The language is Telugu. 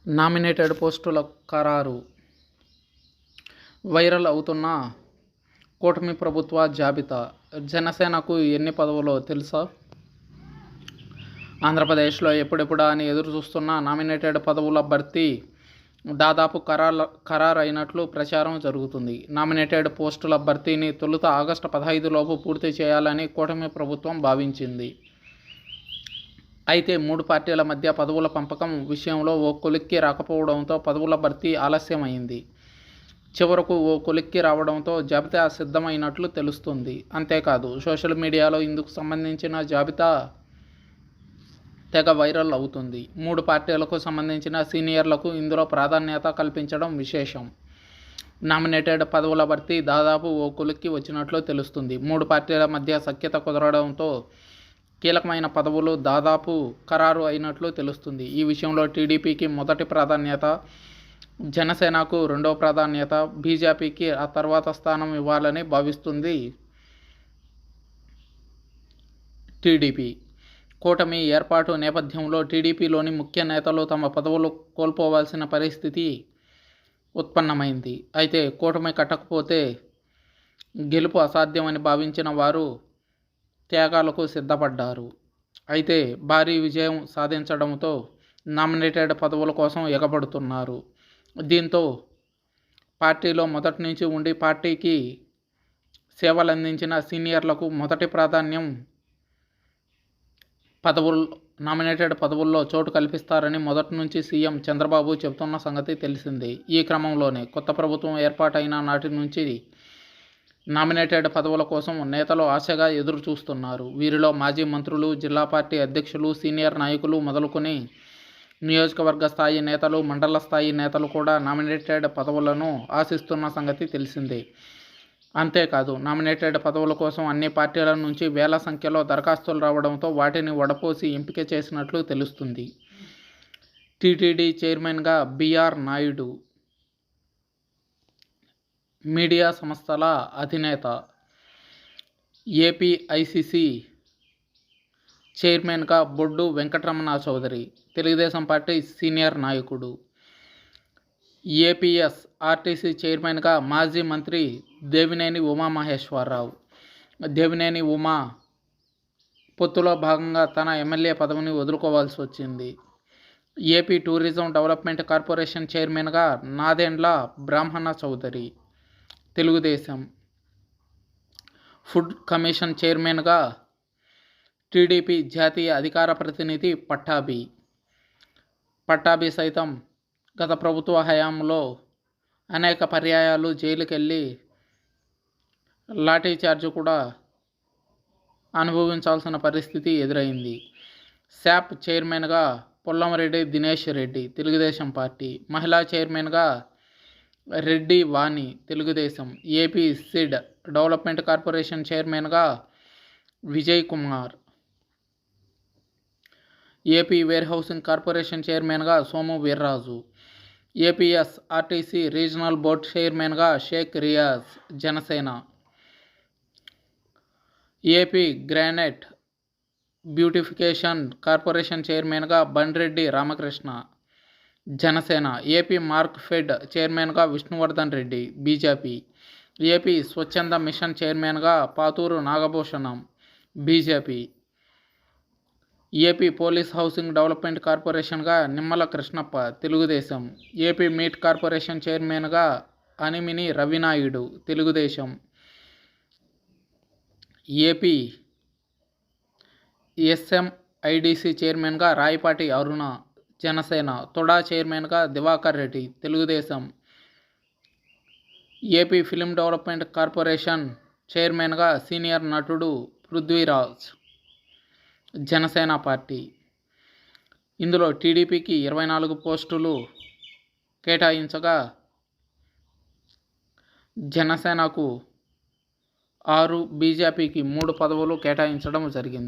నామినేటెడ్ పోస్టుల ఖరారు. వైరల్ అవుతున్న కూటమి ప్రభుత్వ జాబితా. జనసేనకు ఎన్ని పదవులో తెలుసా? ఆంధ్రప్రదేశ్లో ఎప్పుడెప్పుడా అని ఎదురుచూస్తున్న నామినేటెడ్ పదవుల భర్తీ దాదాపు ఖరారైనట్లు ప్రచారం జరుగుతుంది. నామినేటెడ్ పోస్టుల భర్తీని తొలుత ఆగస్టు 15 లోపు పూర్తి చేయాలని కూటమి ప్రభుత్వం భావించింది. అయితే 3 పార్టీల మధ్య పదవుల పంపకం విషయంలో ఓ కొలిక్కి రాకపోవడంతో పదవుల భర్తీ ఆలస్యమైంది. చివరకు ఓ కొలిక్కి రావడంతో జాబితా సిద్ధమైనట్లు తెలుస్తుంది. అంతేకాదు, సోషల్ మీడియాలో ఇందుకు సంబంధించిన జాబితా తెగ వైరల్ అవుతుంది. 3 పార్టీలకు సంబంధించిన సీనియర్లకు ఇందులో ప్రాధాన్యత కల్పించడం విశేషం. నామినేటెడ్ పదవుల భర్తీ దాదాపు ఓ కొలిక్కి వచ్చినట్లు తెలుస్తుంది. 3 పార్టీల మధ్య సఖ్యత కుదరడంతో కీలకమైన పదవులు దాదాపు ఖరారు అయినట్లు తెలుస్తుంది. ఈ విషయంలో టీడీపీకి మొదటి ప్రాధాన్యత, జనసేనకు రెండవ ప్రాధాన్యత, బీజేపీకి ఆ తర్వాత స్థానం ఇవ్వాలని భావిస్తుంది టీడీపీ. కూటమి ఏర్పాటు నేపథ్యంలో టీడీపీలోని ముఖ్య నేతలు తమ పదవులు కోల్పోవాల్సిన పరిస్థితి ఉత్పన్నమైంది. అయితే కూటమి కట్టకపోతే గెలుపు అసాధ్యమని భావించిన వారు త్యాగాలకు సిద్ధపడ్డారు. అయితే భారీ విజయం సాధించడంతో నామినేటెడ్ పదవుల కోసం ఎగబడుతున్నారు. దీంతో పార్టీలో మొదటి నుంచి ఉండి పార్టీకి సేవలందించిన సీనియర్లకు మొదటి ప్రాధాన్యం నామినేటెడ్ పదవుల్లో చోటు కల్పిస్తారని మొదటి నుంచి సీఎం చంద్రబాబు చెబుతున్న సంగతి తెలిసిందే. ఈ క్రమంలోనే కొత్త ప్రభుత్వం ఏర్పాటైన నాటి నుంచి నామినేటెడ్ పదవుల కోసం నేతలు ఆశగా ఎదురు చూస్తున్నారు. వీరిలో మాజీ మంత్రులు, జిల్లా పార్టీ అధ్యక్షులు, సీనియర్ నాయకులు మొదలుకొని నియోజకవర్గ స్థాయి నేతలు, మండల స్థాయి నేతలు కూడా నామినేటెడ్ పదవులను ఆశిస్తున్న సంగతి తెలిసిందే. అంతేకాదు, నామినేటెడ్ పదవుల కోసం అన్ని పార్టీల నుంచి వేల సంఖ్యలో దరఖాస్తులు రావడంతో వాటిని వడపోసి ఎంపిక చేసినట్లు తెలుస్తుంది. టీటీడీ చైర్మన్గా బీఆర్ నాయుడు, మీడియా సంస్థల అధినేత, ఏపీఐసీసీ చైర్మన్గా బొడ్డు వెంకటరమణ చౌదరి, తెలుగుదేశం పార్టీ సీనియర్ నాయకుడు. ఏపీఎస్ఆర్టీసీ చైర్మన్గా మాజీ మంత్రి దేవినేని ఉమామహేశ్వరరావు. దేవినేని ఉమా పొత్తులో భాగంగా తన ఎమ్మెల్యే పదవిని వదులుకోవాల్సి వచ్చింది. ఏపీ టూరిజం డెవలప్మెంట్ కార్పొరేషన్ చైర్మన్గా నాదెండ్ల బ్రహ్మణ చౌదరి, తెలుగుదేశం. ఫుడ్ కమిషన్ చైర్మన్గా టీడీపీ జాతీయ అధికార ప్రతినిధి పట్టాభి సైతం గత ప్రభుత్వ హయాంలో అనేక పర్యాయాలు జైలుకెళ్ళి లాఠీచార్జ్ కూడా అనుభవించాల్సిన పరిస్థితి ఎదురైంది. శాప్ చైర్మన్గా పుల్లంరెడ్డి దినేష్ రెడ్డి, తెలుగుదేశం పార్టీ. మహిళా చైర్మన్గా Reddy Vani, Telugu Desam. AP seed development corporation చైర్మన్గా Vijay Kumar. AP warehousing corporation చైర్మన్గా Somu Veerraju. APSRTC regional board చైర్మన్గా Sheikh Riyaz, Janasena. AP granite beautification corporation చైర్మన్గా Bandreddy Ramakrishna, Janasena. AP markfed చైర్మన్గా Vishnuvardhan Reddy, BJP. AP Swachhandhra mission చైర్మన్గా Pathuru Nagabhushanam, BJP. AP police housing development కార్పొరేషన్గా Nimmala Krishnappa, Telugu Desam. AP meat corporation చైర్మన్గా అనిమిని రవినాయుడు, తెలుగుదేశం. ఏపీ ఎస్ఎంఐడిసి చైర్మన్గా రాయపాటి అరుణ, జనసేన. తుడా చైర్మన్గా Diwakar Reddy, Telugu Desam. AP film development corporation చైర్మన్గా సీనియర్ నటుడు పృథ్వీరాజ్, జనసేన పార్టీ. ఇందులో టీడీపీకి 24 పోస్టులు కేటాయించగా జనసేనకు 6, బీజేపీకి 3 పదవులు కేటాయించడం జరిగింది.